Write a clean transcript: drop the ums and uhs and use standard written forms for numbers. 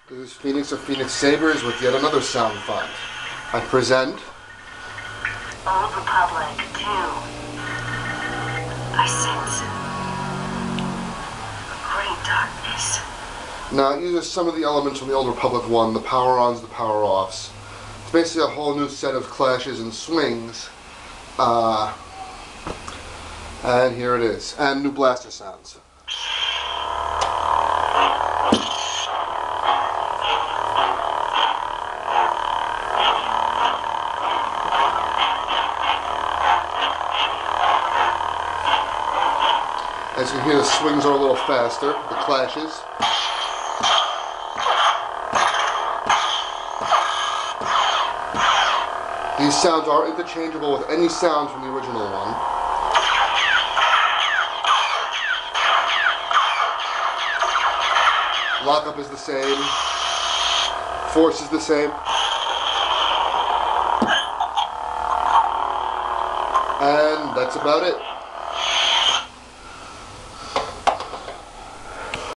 This is Phoenix of Phoenix Sabers with yet another sound font. I present Old Republic 2. I sense a great darkness. Now it uses some of the elements from the Old Republic 1, the power-ons, the power-offs. It's basically a whole new set of clashes and swings. And here it is. And new blaster sounds. As you can hear, the swings are a little faster, the clashes. These sounds are interchangeable with any sound from the original one. Lockup is the same. Force is the same. And that's about it.